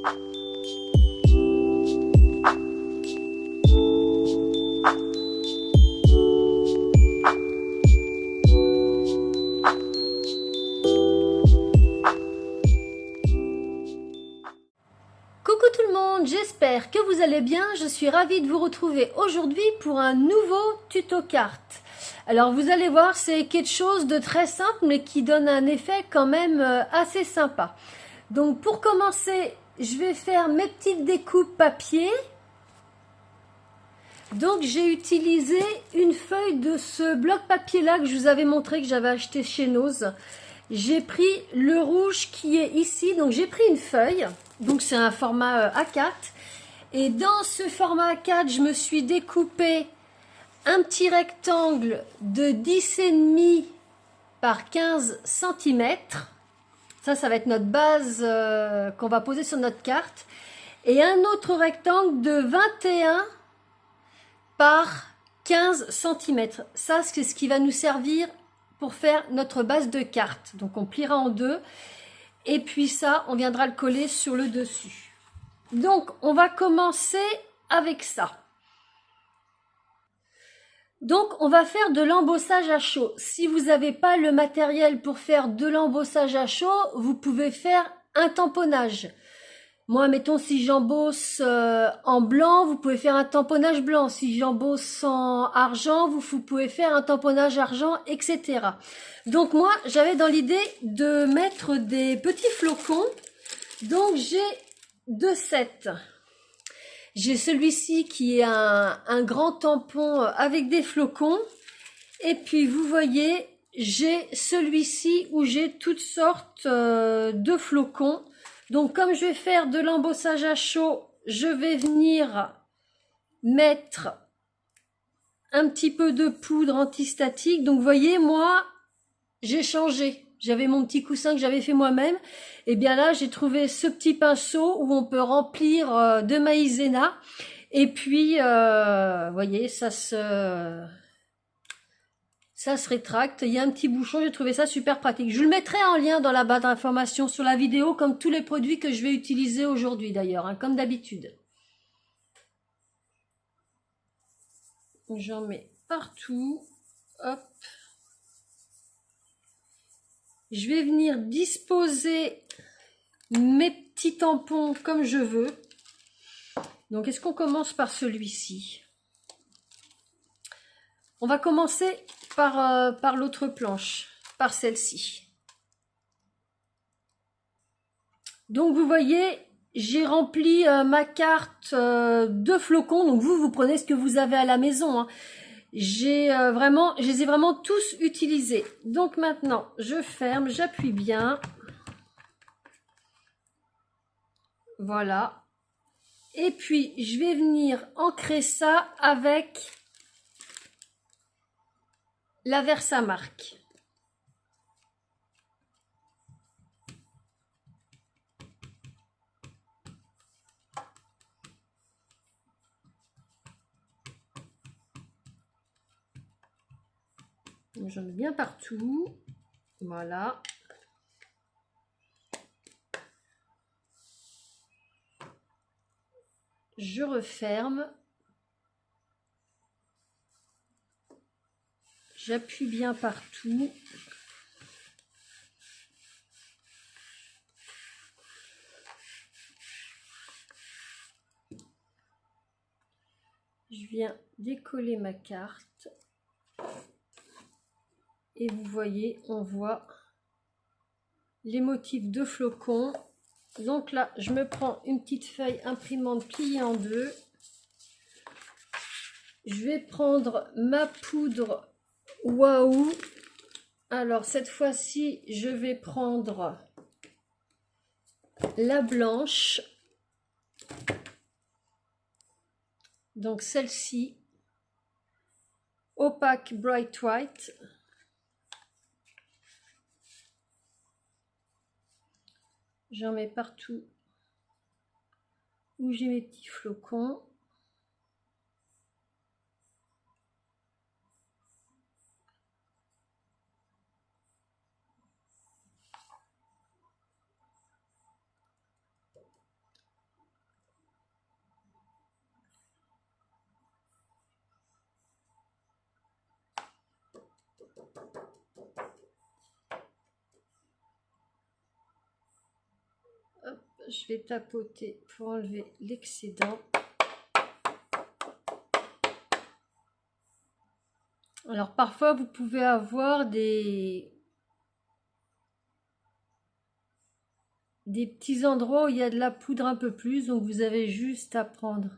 Coucou tout le monde, j'espère que vous allez bien. Je suis ravie de vous retrouver aujourd'hui pour un nouveau tuto carte. Alors vous allez voir, c'est quelque chose de très simple mais qui donne un effet quand même assez sympa. Donc pour commencer, je vais faire mes petites découpes papier. Donc j'ai utilisé une feuille de ce bloc papier là que je vous avais montré, que j'avais acheté chez Nose. J'ai pris le rouge qui est ici, donc j'ai pris une feuille, donc c'est un format A4, et dans ce format A4 je me suis découpé un petit rectangle de 10,5 par 15 cm. Ça va être notre base qu'on va poser sur notre carte, et un autre rectangle de 21 par 15 cm. Ça, c'est ce qui va nous servir pour faire notre base de carte. Donc on pliera en deux et puis ça, on viendra le coller sur le dessus. Donc on va commencer avec ça. Donc on va faire de l'embossage à chaud. Si vous n'avez pas le matériel pour faire de l'embossage à chaud, vous pouvez faire un tamponnage. Moi, mettons, si j'embosse en blanc, vous pouvez faire un tamponnage blanc. Si j'embosse en argent, vous pouvez faire un tamponnage argent, etc. Donc moi, j'avais dans l'idée de mettre des petits flocons. Donc j'ai deux sets. J'ai celui-ci qui est un grand tampon avec des flocons. Et puis vous voyez, j'ai celui-ci où j'ai toutes sortes de flocons. Donc comme je vais faire de l'embossage à chaud, je vais venir mettre un petit peu de poudre antistatique. Donc vous voyez, moi, j'ai changé. J'avais mon petit coussin que j'avais fait moi-même. Et bien là, j'ai trouvé ce petit pinceau où on peut remplir de maïzena. Et puis, vous voyez, ça se rétracte. Il y a un petit bouchon, j'ai trouvé ça super pratique. Je le mettrai en lien dans la barre d'information sur la vidéo, comme tous les produits que je vais utiliser aujourd'hui d'ailleurs, hein, comme d'habitude. J'en mets partout. Hop. Je vais venir disposer mes petits tampons comme je veux. Donc, est-ce qu'on commence par celui-ci? On va commencer par l'autre planche, par celle-ci. Donc, vous voyez, j'ai rempli ma carte de flocons. Donc, vous prenez ce que vous avez à la maison, hein. Je les ai vraiment tous utilisés. Donc, maintenant, je ferme, j'appuie bien. Voilà. Et puis, je vais venir ancrer ça avec la Versamark. J'en mets bien partout. Voilà. Je referme. J'appuie bien partout. Je viens décoller ma carte. Et vous voyez, on voit les motifs de flocons. Donc là, je me prends une petite feuille imprimante pliée en deux. Je vais prendre ma poudre Waouh. Alors cette fois-ci, je vais prendre la blanche. Donc celle-ci, Opaque Bright White. J'en mets partout où j'ai mes petits flocons. Hop, je vais tapoter pour enlever l'excédent. Alors parfois vous pouvez avoir des petits endroits où il y a de la poudre un peu plus, donc vous avez juste à prendre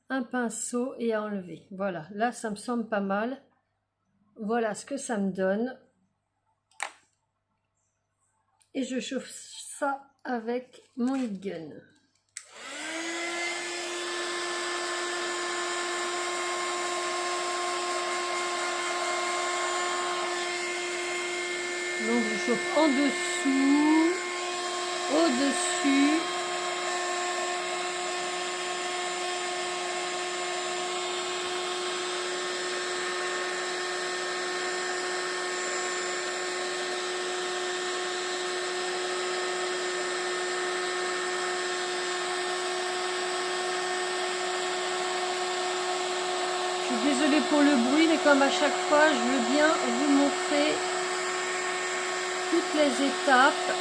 un pinceau et à enlever. Voilà, là ça me semble pas mal. Voilà ce que ça me donne. Et je chauffe ça avec mon heat gun. Donc je chauffe en dessous, au-dessus. Je suis désolée pour le bruit, mais comme à chaque fois, je veux bien vous montrer toutes les étapes.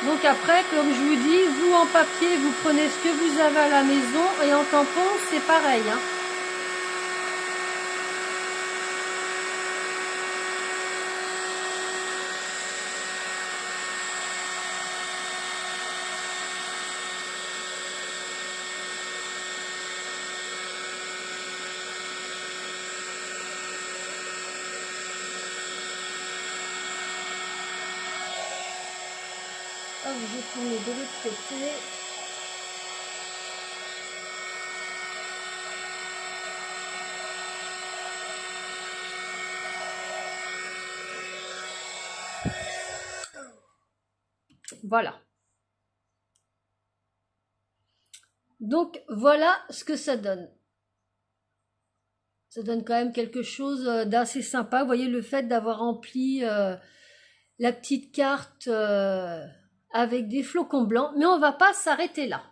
Donc après, comme je vous dis, vous en papier, vous prenez ce que vous avez à la maison et en tampon, c'est pareil, hein. Hop, je vais tourner de l'autre côté. Voilà. Donc voilà ce que ça donne. Ça donne quand même quelque chose d'assez sympa. Vous voyez le fait d'avoir rempli la petite carte avec des flocons blancs. Mais on va pas s'arrêter là.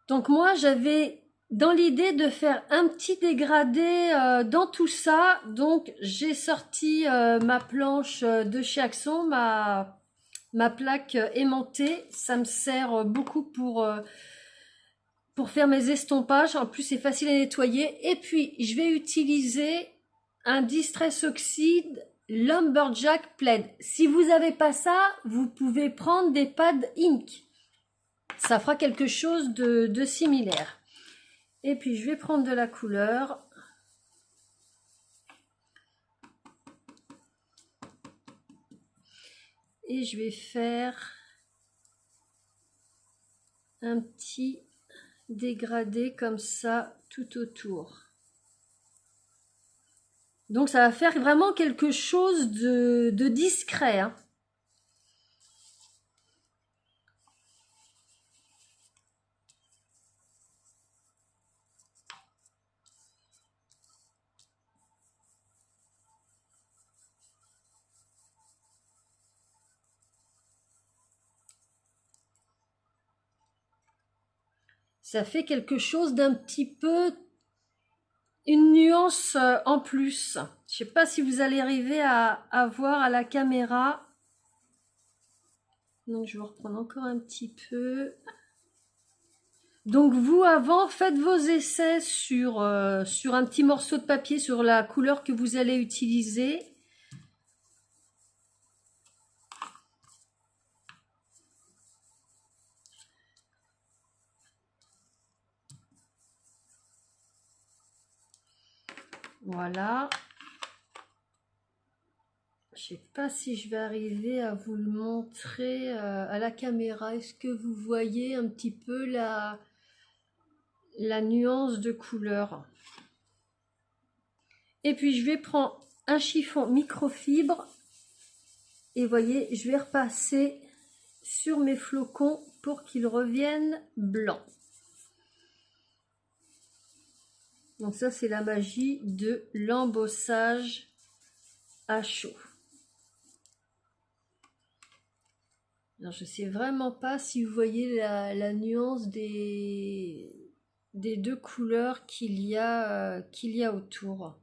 Donc moi j'avais dans l'idée de faire un petit dégradé dans tout ça. Donc j'ai sorti ma planche de chez Axon, ma plaque aimantée. Ça me sert beaucoup pour faire mes estompages. En plus c'est facile à nettoyer. Et puis je vais utiliser un Distress Oxide Lumberjack Plaid. Si vous n'avez pas ça, vous pouvez prendre des pads ink. Ça fera quelque chose de similaire. Et puis je vais prendre de la couleur. Et je vais faire un petit dégradé comme ça tout autour. Donc ça va faire vraiment quelque chose de discret, hein. Ça fait quelque chose d'un petit peu, une nuance en plus. Je sais pas si vous allez arriver à voir à la caméra. Donc je vais reprendre encore un petit peu. Donc vous, avant, faites vos essais sur un petit morceau de papier, sur la couleur que vous allez utiliser. Voilà. Je sais pas si je vais arriver à vous le montrer à la caméra. Est-ce que vous voyez un petit peu la nuance de couleur? Et puis je vais prendre un chiffon microfibre et voyez, je vais repasser sur mes flocons pour qu'ils reviennent blancs. Donc ça, c'est la magie de l'embossage à chaud. Alors, je sais vraiment pas si vous voyez la nuance des deux couleurs qu'il y a autour.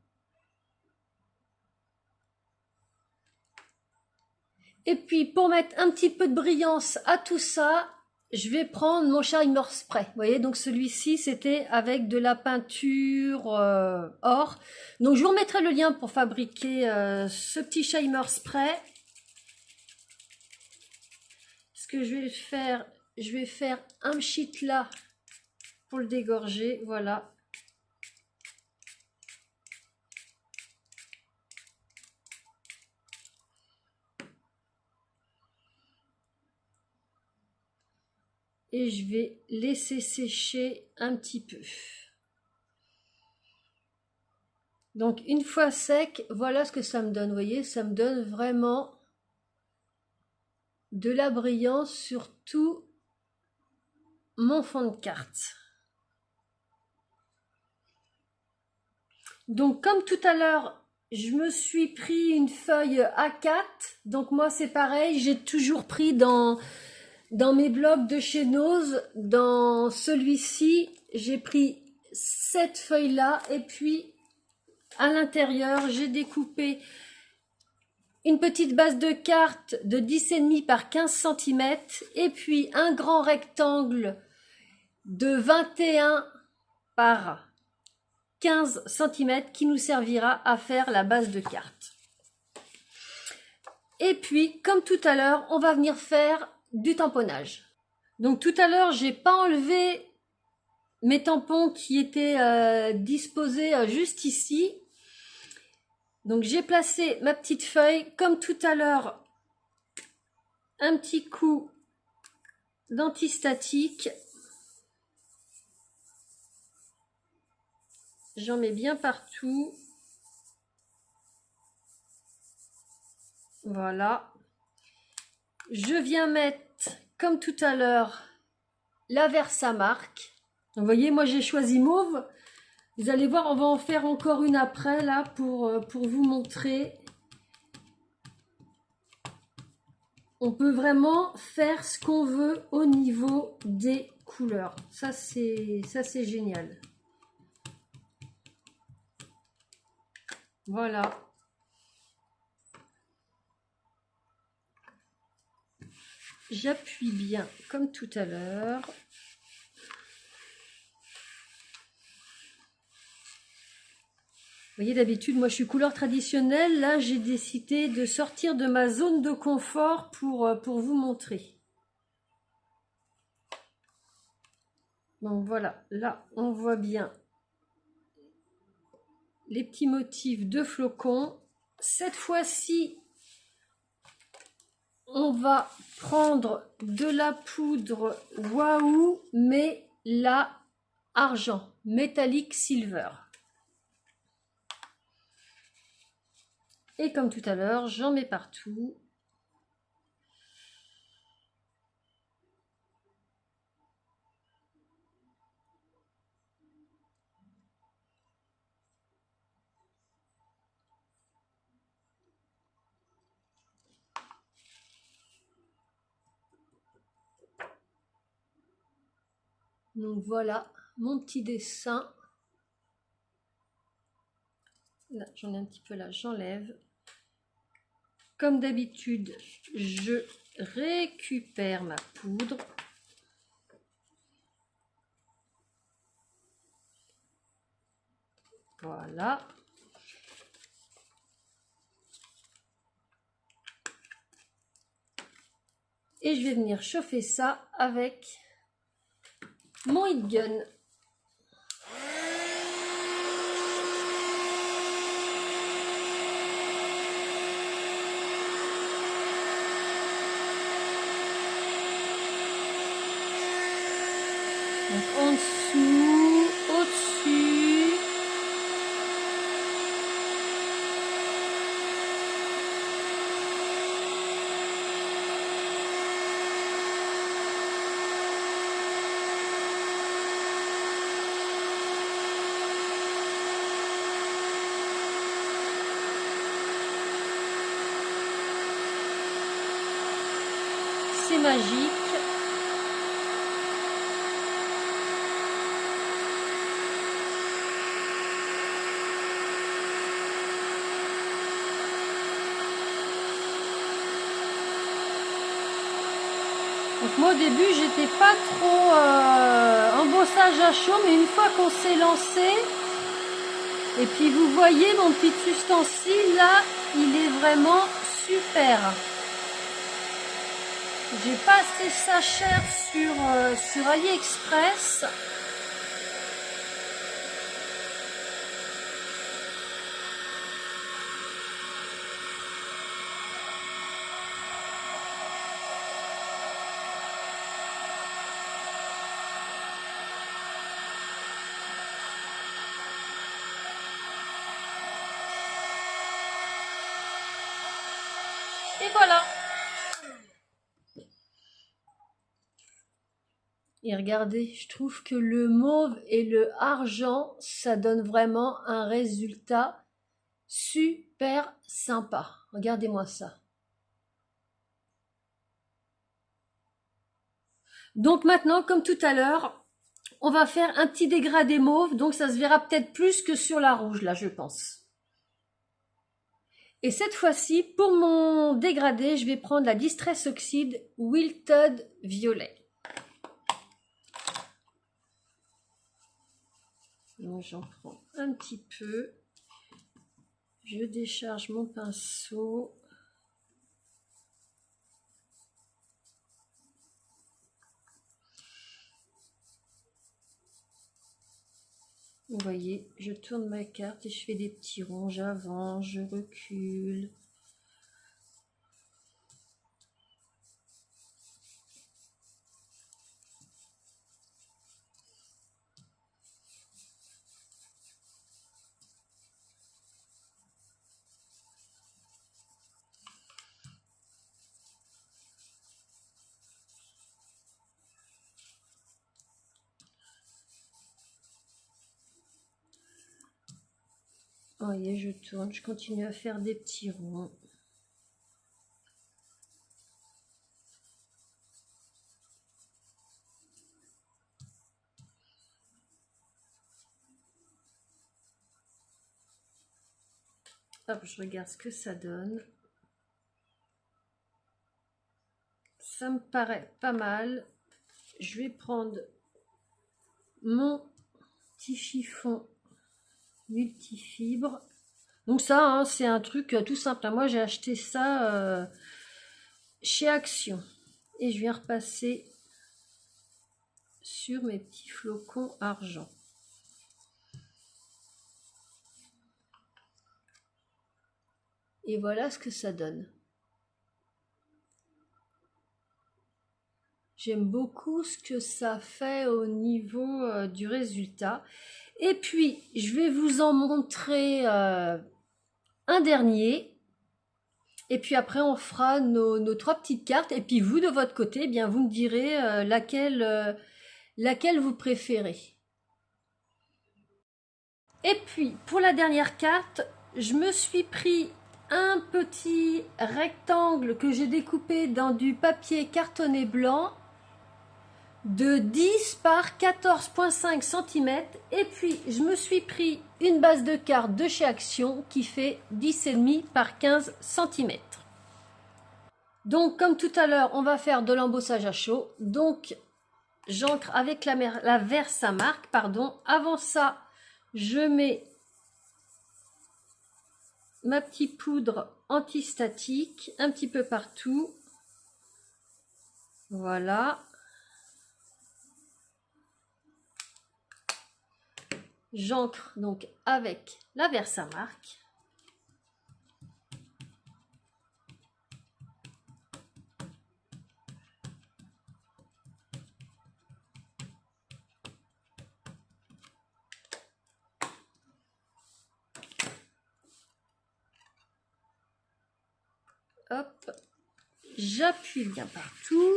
Et puis, pour mettre un petit peu de brillance à tout ça, je vais prendre mon Shimmer Spray. Vous voyez, donc celui-ci, c'était avec de la peinture or. Donc, je vous remettrai le lien pour fabriquer ce petit Shimmer Spray. Ce que je vais faire un pchit là pour le dégorger. Voilà. Et je vais laisser sécher un petit peu. Donc une fois sec, voilà ce que ça me donne. Vous voyez, ça me donne vraiment de la brillance sur tout mon fond de carte. Donc comme tout à l'heure, je me suis pris une feuille A4. Donc moi c'est pareil, j'ai toujours pris dans mes blocs de chez Nose, dans celui-ci, j'ai pris cette feuille-là et puis à l'intérieur, j'ai découpé une petite base de carte de 10,5 par 15 cm et puis un grand rectangle de 21 par 15 cm qui nous servira à faire la base de carte. Et puis, comme tout à l'heure, on va venir faire du tamponnage. Donc tout à l'heure, j'ai pas enlevé mes tampons qui étaient disposés juste ici. Donc j'ai placé ma petite feuille, comme tout à l'heure, un petit coup d'antistatique. J'en mets bien partout. Voilà. Je viens mettre, comme tout à l'heure, la Versamark. Vous voyez, moi j'ai choisi mauve. Vous allez voir, on va en faire encore une après, là, pour vous montrer. On peut vraiment faire ce qu'on veut au niveau des couleurs. Ça, c'est génial. Voilà. J'appuie bien, comme tout à l'heure. Vous voyez, d'habitude, moi, je suis couleur traditionnelle. Là, j'ai décidé de sortir de ma zone de confort pour vous montrer. Donc, voilà. Là, on voit bien les petits motifs de flocons. Cette fois-ci, on va prendre de la poudre Waouh, mais là, argent, métallique silver. Et comme tout à l'heure, j'en mets partout. Donc voilà mon petit dessin. Là, j'en ai un petit peu là, j'enlève. Comme d'habitude, je récupère ma poudre. Voilà. Et je vais venir chauffer ça avec mon heat gun. Donc en dessous, au-dessus. c'est magique. Donc moi au début j'étais pas trop embossage à chaud, mais une fois qu'on s'est lancé, et puis vous voyez mon petit ustensile là, il est vraiment super. J'ai pas acheté ça cher sur AliExpress. Et voilà. Et regardez, je trouve que le mauve et le argent, ça donne vraiment un résultat super sympa. Regardez-moi ça. Donc maintenant, comme tout à l'heure, on va faire un petit dégradé mauve. Donc ça se verra peut-être plus que sur la rouge, là, je pense. Et cette fois-ci, pour mon dégradé, je vais prendre la Distress Oxide Wilted Violet. Donc j'en prends un petit peu. Je décharge mon pinceau. Vous voyez, je tourne ma carte et je fais des petits ronds, j'avance, je recule. Vous voyez, je tourne, je continue à faire des petits ronds. Hop, je regarde ce que ça donne. Ça me paraît pas mal. Je vais prendre mon petit chiffon multifibre. Donc ça, hein, c'est un truc tout simple. Moi, j'ai acheté ça chez Action. Et je viens repasser sur mes petits flocons argent. Et voilà ce que ça donne. J'aime beaucoup ce que ça fait au niveau du résultat. Et puis, je vais vous en montrer un dernier. Et puis après, on fera nos trois petites cartes. Et puis vous, de votre côté, eh bien, vous me direz laquelle vous préférez. Et puis, pour la dernière carte, je me suis pris un petit rectangle que j'ai découpé dans du papier cartonné blanc de 10 par 14,5 cm. Et puis, je me suis pris une base de carte de chez Action qui fait 10,5 par 15 cm. Donc, comme tout à l'heure, on va faire de l'embossage à chaud. Donc, j'encre avec la Versamark, pardon. Avant ça, je mets ma petite poudre antistatique un petit peu partout. Voilà. J'encre donc avec la Versamark. Hop, j'appuie bien partout.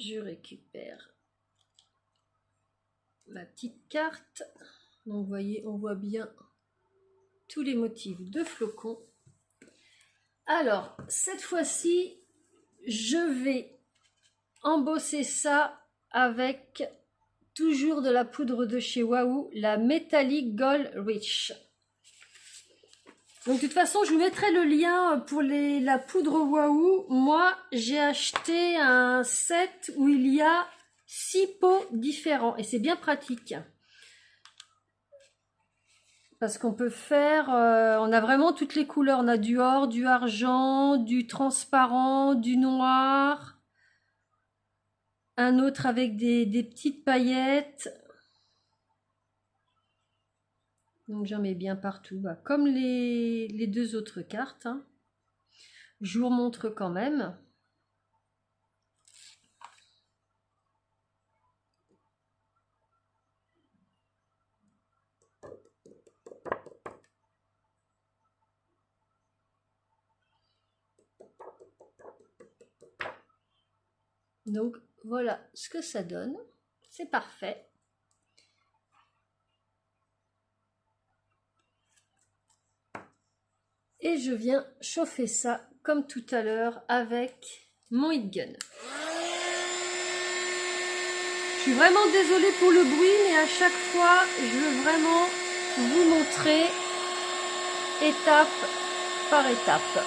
Je récupère ma petite carte. Donc vous voyez, on voit bien tous les motifs de flocons. Alors, cette fois-ci, je vais embosser ça avec toujours de la poudre de chez Wahoo, la Metallic Gold Rich. Donc de toute façon, je vous mettrai le lien pour la poudre Wahoo. Moi, j'ai acheté un set où il y a 6 pots différents et c'est bien pratique. Parce qu'on peut faire, on a vraiment toutes les couleurs. On a du or, du argent, du transparent, du noir. Un autre avec des petites paillettes. Donc j'en mets bien partout, bah, comme les deux autres cartes. Hein. Je vous remontre quand même. Donc voilà ce que ça donne. C'est parfait. Et je viens chauffer ça comme tout à l'heure avec mon heat gun. Je suis vraiment désolée pour le bruit, mais à chaque fois, je veux vraiment vous montrer étape par étape.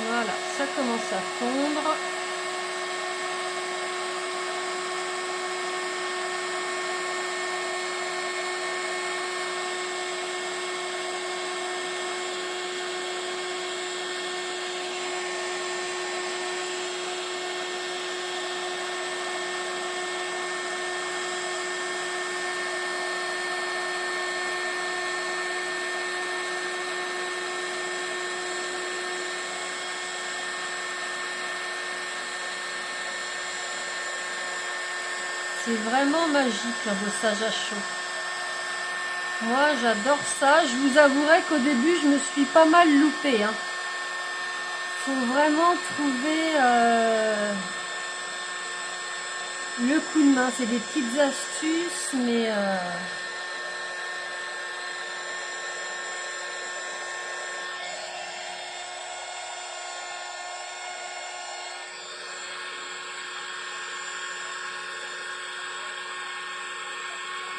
Voilà, ça commence à fondre. C'est vraiment magique l'embossage à chaud. Moi j'adore ça. Je vous avouerai qu'au début je me suis pas mal loupée. Hein. Faut vraiment trouver le coup de main. C'est des petites astuces, mais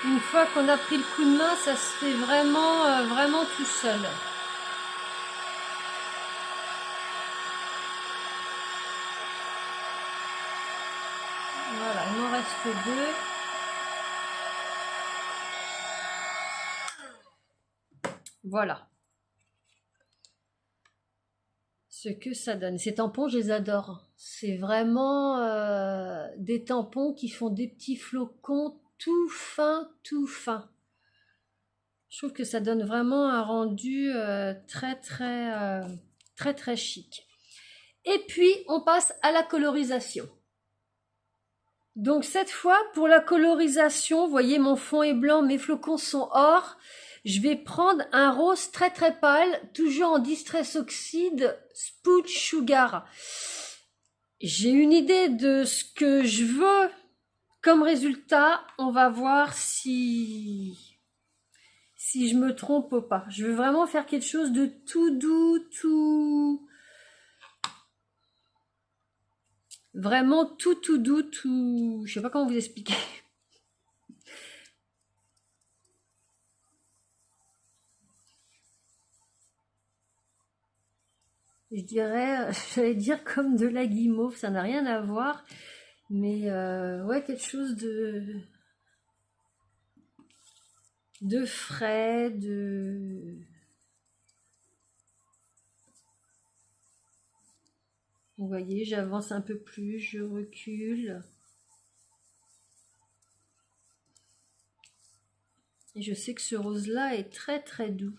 une fois qu'on a pris le coup de main, ça se fait vraiment, vraiment tout seul. Voilà, il m'en reste 2. Voilà. Ce que ça donne. Ces tampons, je les adore. C'est vraiment des tampons qui font des petits flocons tout fins, tout fins. Je trouve que ça donne vraiment un rendu très chic. Et puis, on passe à la colorisation. Donc cette fois, pour la colorisation, vous voyez, mon fond est blanc, mes flocons sont or. Je vais prendre un rose très pâle, toujours en Distress Oxide Spooch Sugar. J'ai une idée de ce que je veux comme résultat. On va voir si je me trompe ou pas. Je veux vraiment faire quelque chose de tout doux, vraiment tout doux, tout... Je sais pas comment vous expliquer. Je dirais, j'allais dire comme de la guimauve, ça n'a rien à voir, mais ouais, quelque chose de frais, Vous voyez, j'avance un peu plus, je recule. Et je sais que ce rose-là est très doux.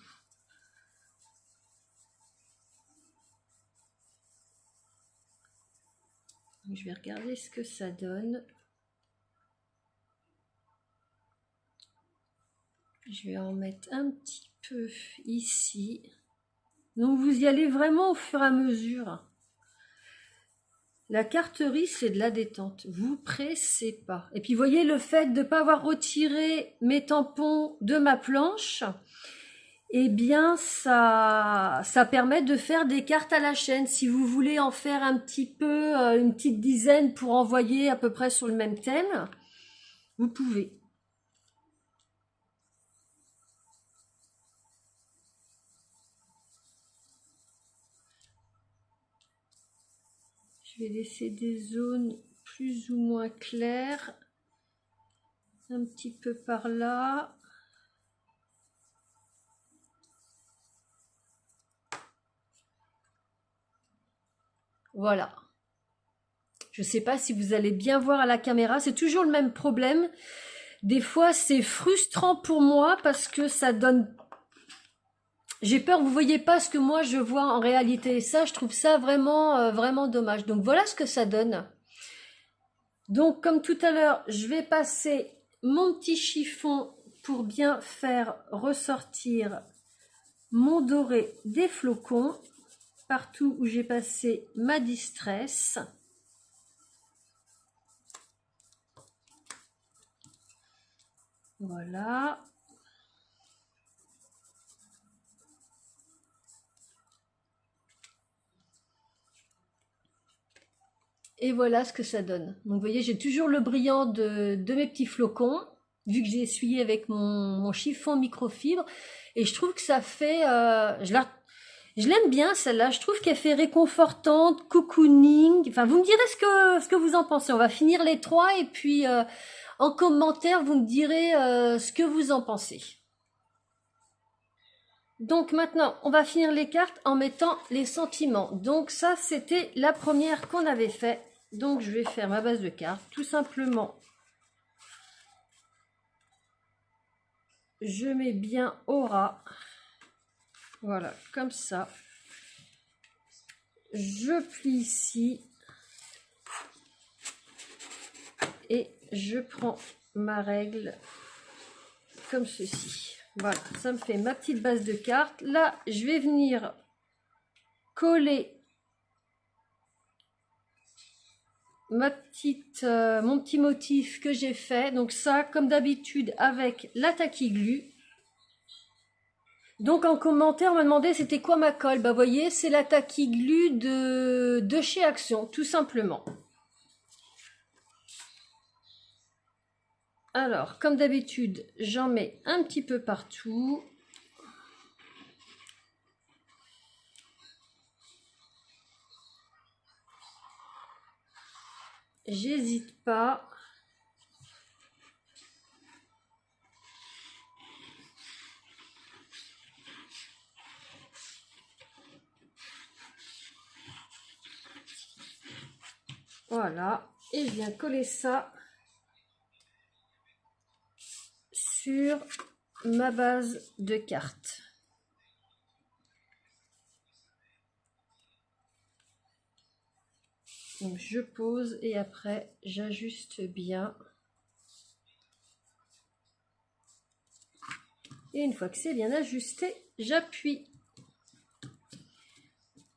Je vais regarder ce que ça donne. Je vais en mettre un petit peu ici. Donc vous y allez vraiment au fur et à mesure. La carterie, c'est de la détente. Vous pressez pas. Et puis, vous voyez, le fait de ne pas avoir retiré mes tampons de ma planche, eh bien, ça permet de faire des cartes à la chaîne. Si vous voulez en faire un petit peu, une petite dizaine pour envoyer à peu près sur le même thème, vous pouvez. Je vais laisser des zones plus ou moins claires. Un petit peu par là. Voilà. Je ne sais pas si vous allez bien voir à la caméra. C'est toujours le même problème. Des fois, c'est frustrant pour moi parce que ça donne... J'ai peur que vous ne voyez pas ce que moi je vois en réalité. Et ça, je trouve ça vraiment, vraiment dommage. Donc voilà ce que ça donne. Donc comme tout à l'heure, je vais passer mon petit chiffon pour bien faire ressortir mon doré des flocons partout où j'ai passé ma distress. Voilà. Et voilà ce que ça donne. Donc vous voyez, j'ai toujours le brillant de mes petits flocons, vu que j'ai essuyé avec mon chiffon microfibre. Et je trouve que ça fait... je l'aime bien celle-là, je trouve qu'elle fait réconfortante, cocooning. Enfin, vous me direz ce que vous en pensez. On va finir les trois et puis en commentaire, vous me direz ce que vous en pensez. Donc maintenant, on va finir les cartes en mettant les sentiments. Donc ça, c'était la première qu'on avait fait. Donc je vais faire ma base de cartes, tout simplement. Je mets bien aura. Voilà, comme ça. Je plie ici. Et je prends ma règle comme ceci. Voilà, ça me fait ma petite base de cartes. Là, je vais venir coller mon petit motif que j'ai fait. Donc ça, comme d'habitude, avec la tacky glue. Donc en commentaire, on m'a demandé c'était quoi ma colle. Bah vous voyez, c'est la tacky glue de chez Action, tout simplement. Alors, comme d'habitude, j'en mets un petit peu partout. J'hésite pas. Voilà. Et je viens coller ça sur ma base de cartes. Donc je pose et après j'ajuste bien. Et une fois que c'est bien ajusté, j'appuie.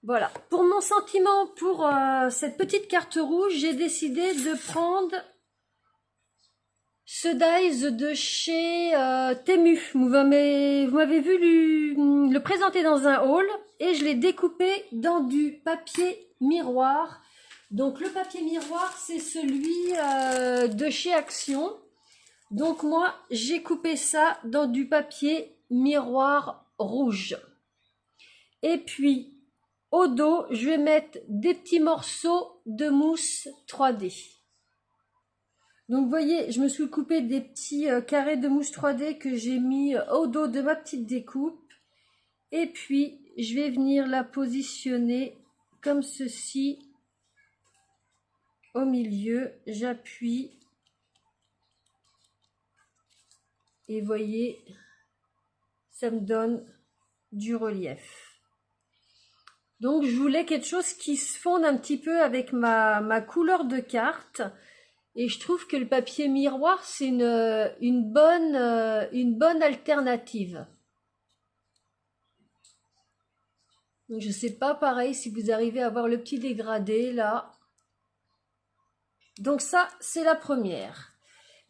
Voilà. Pour mon sentiment, pour cette petite carte rouge, j'ai décidé de prendre ce dies de chez Temu. Vous m'avez vu le présenter dans un haul et je l'ai découpé dans du papier miroir. Donc le papier miroir, c'est celui de chez Action. Donc moi, j'ai coupé ça dans du papier miroir rouge. Et puis, au dos, je vais mettre des petits morceaux de mousse 3D. Donc vous voyez, je me suis coupé des petits carrés de mousse 3D que j'ai mis au dos de ma petite découpe. Et puis, je vais venir la positionner comme ceci. Au milieu, j'appuie. Et vous voyez, ça me donne du relief. Donc je voulais quelque chose qui se fonde un petit peu avec ma couleur de carte. Et je trouve que le papier miroir, c'est une bonne alternative. Donc je sais pas, pareil, si vous arrivez à voir le petit dégradé là. Donc ça, c'est la première.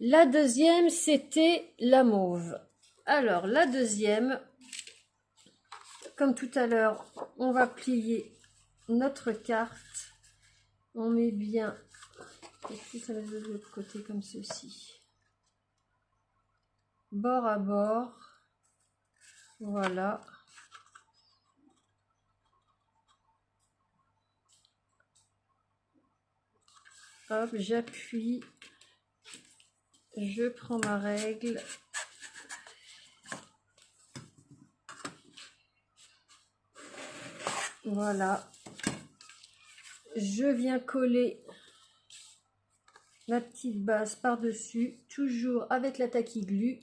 La deuxième, c'était la mauve. Alors, la deuxième, comme tout à l'heure, on va plier notre carte. On met bien, et puis ça va de l'autre côté comme ceci. Bord à bord. Voilà. Hop, j'appuie. Je prends ma règle. Voilà. Je viens coller la petite base par-dessus, toujours avec la tacky glue.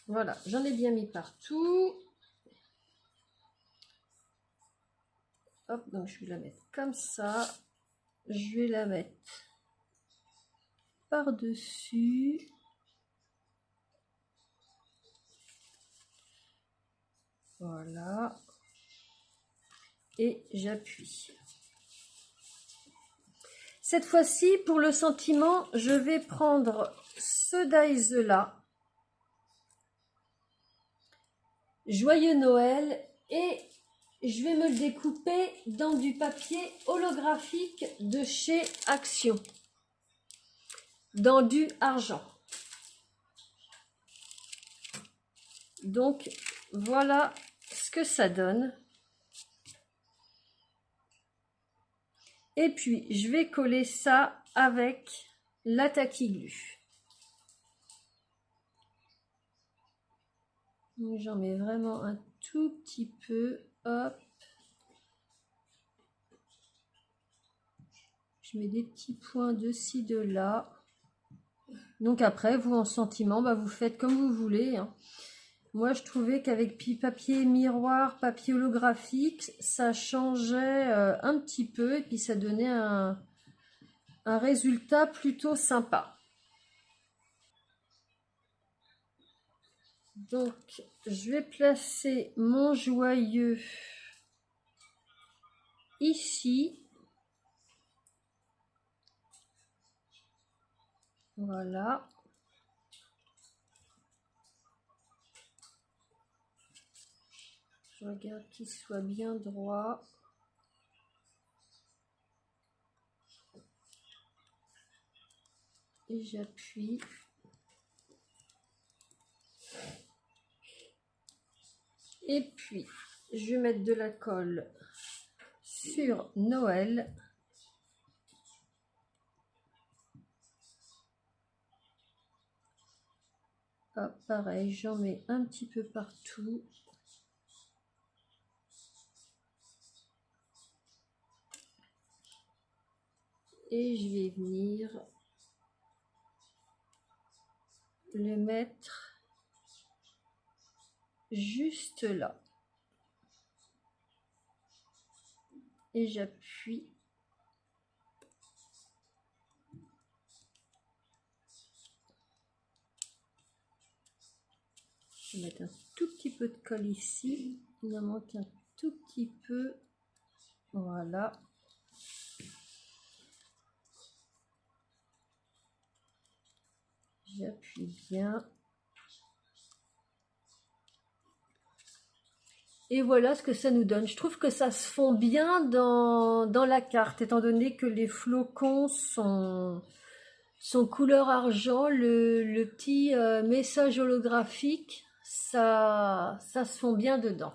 Voilà, j'en ai bien mis partout. Hop, donc je vais la mettre comme ça. Je vais la mettre par-dessus. Voilà. Et j'appuie. Cette fois-ci, pour le sentiment, je vais prendre ce dies là. Joyeux Noël, et je vais me le découper dans du papier holographique de chez Action, dans du argent. Donc voilà ce que ça donne. Et puis je vais coller ça avec la tacky glue. J'en mets vraiment un tout petit peu. Hop. Je mets des petits points de ci, de là. Donc après, vous en sentiment, bah, vous faites comme vous voulez. Hein. Moi, je trouvais qu'avec papier miroir, papier holographique, ça changeait un petit peu et puis ça donnait un résultat plutôt sympa. Donc, je vais placer mon joyeux ici. Voilà. Je regarde qu'il soit bien droit. Et j'appuie. Et puis, je vais mettre de la colle sur Noël. Hop, pareil, j'en mets un petit peu partout. Et je vais venir le mettre juste là. Et j'appuie. Je vais mettre un tout petit peu de colle ici. Il en manque un tout petit peu. Voilà. J'appuie bien. Et voilà ce que ça nous donne. Je trouve que ça se fond bien dans la carte, étant donné que les flocons sont couleur argent, le petit message holographique, ça se fond bien dedans.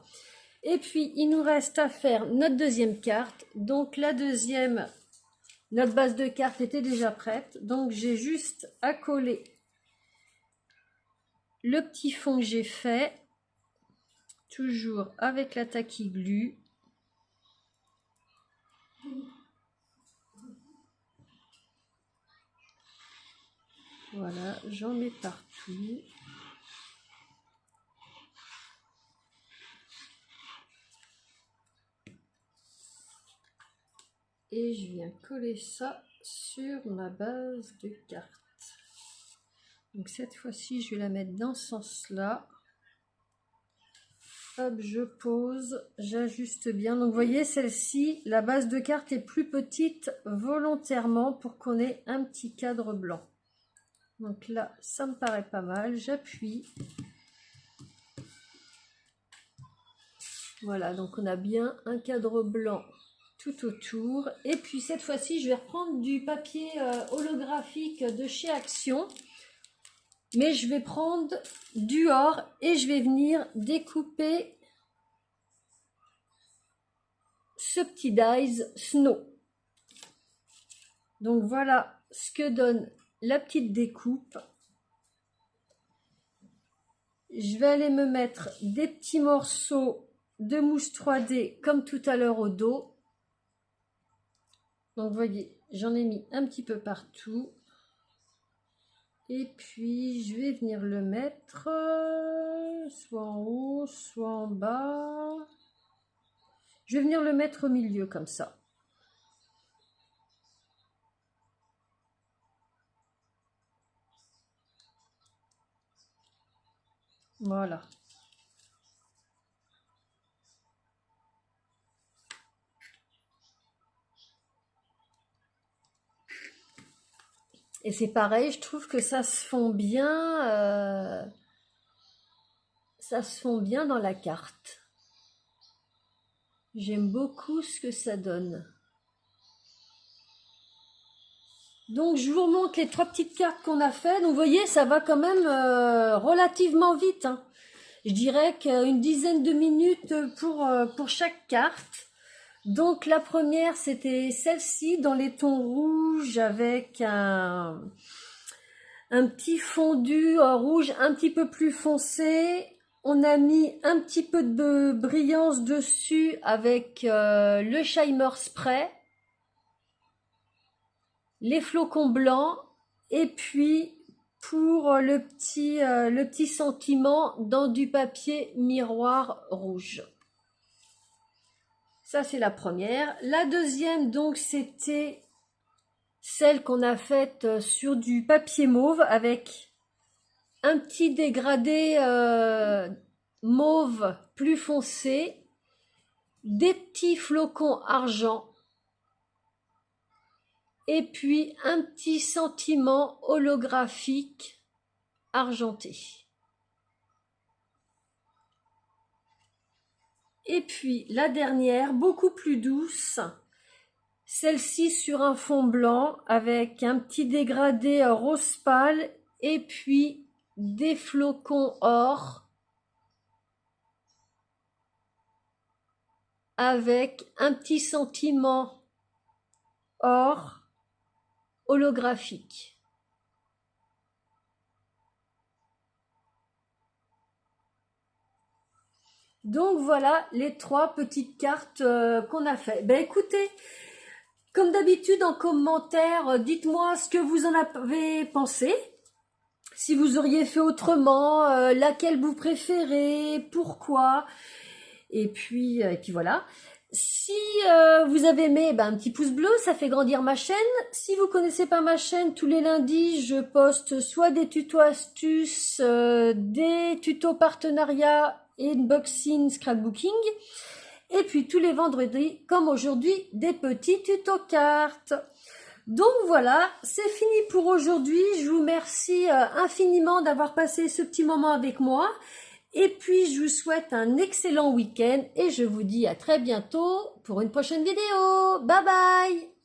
Et puis, il nous reste à faire notre deuxième carte. Donc, la deuxième, notre base de carte était déjà prête. Donc, j'ai juste à coller le petit fond que j'ai fait. Toujours avec la tacky glue. Voilà, j'en mets partout. et je viens coller ça sur ma base de carte. Donc cette fois-ci, je vais la mettre dans ce sens-là. Hop, je pose, j'ajuste bien. Donc vous voyez, celle-ci, la base de carte est plus petite volontairement pour qu'on ait un petit cadre blanc. Donc là, ça me paraît pas mal. J'appuie. Voilà, donc on a bien un cadre blanc tout autour. Et puis cette fois-ci, je vais reprendre du papier holographique de chez Action. Mais je vais prendre du or et je vais venir découper ce petit dies snow. Donc voilà ce que donne la petite découpe. Je vais aller me mettre des petits morceaux de mousse 3D comme tout à l'heure au dos. Donc vous voyez, j'en ai mis un petit peu partout. Et puis, je vais venir le mettre soit en haut, soit en bas. Je vais venir le mettre au milieu comme ça. Voilà. Et c'est pareil, je trouve que ça se fond bien. Ça se fond bien dans la carte. J'aime beaucoup ce que ça donne. Donc je vous remonte les 3 petites cartes qu'on a fait. Donc vous voyez, ça va quand même relativement vite. Hein. Je dirais qu'une dizaine de minutes pour chaque carte. Donc la première, c'était celle-ci dans les tons rouges avec un petit fondu rouge un petit peu plus foncé. On a mis un petit peu de brillance dessus avec le Shimer Spray, les flocons blancs et puis pour le petit sentiment dans du papier miroir rouge. Ça, c'est la première. La deuxième, donc, c'était celle qu'on a faite sur du papier mauve avec un petit dégradé mauve plus foncé, des petits flocons argent et puis un petit sentiment holographique argenté. Et puis la dernière, beaucoup plus douce, celle-ci sur un fond blanc avec un petit dégradé rose pâle et puis des flocons or avec un petit sentiment or holographique. Donc voilà les 3 petites cartes qu'on a fait. Ben écoutez, comme d'habitude en commentaire, dites-moi ce que vous en avez pensé. Si vous auriez fait autrement, laquelle vous préférez, pourquoi. Et puis voilà. Si vous avez aimé, un petit pouce bleu, ça fait grandir ma chaîne. Si vous connaissez pas ma chaîne, tous les lundis, je poste soit des tutos astuces, des tutos partenariats et unboxing, scrapbooking. Et puis tous les vendredis, comme aujourd'hui, des petits tutos cartes. Donc voilà, c'est fini pour aujourd'hui. Je vous remercie infiniment d'avoir passé ce petit moment avec moi. Et puis, je vous souhaite un excellent week-end et je vous dis à très bientôt pour une prochaine vidéo. Bye bye!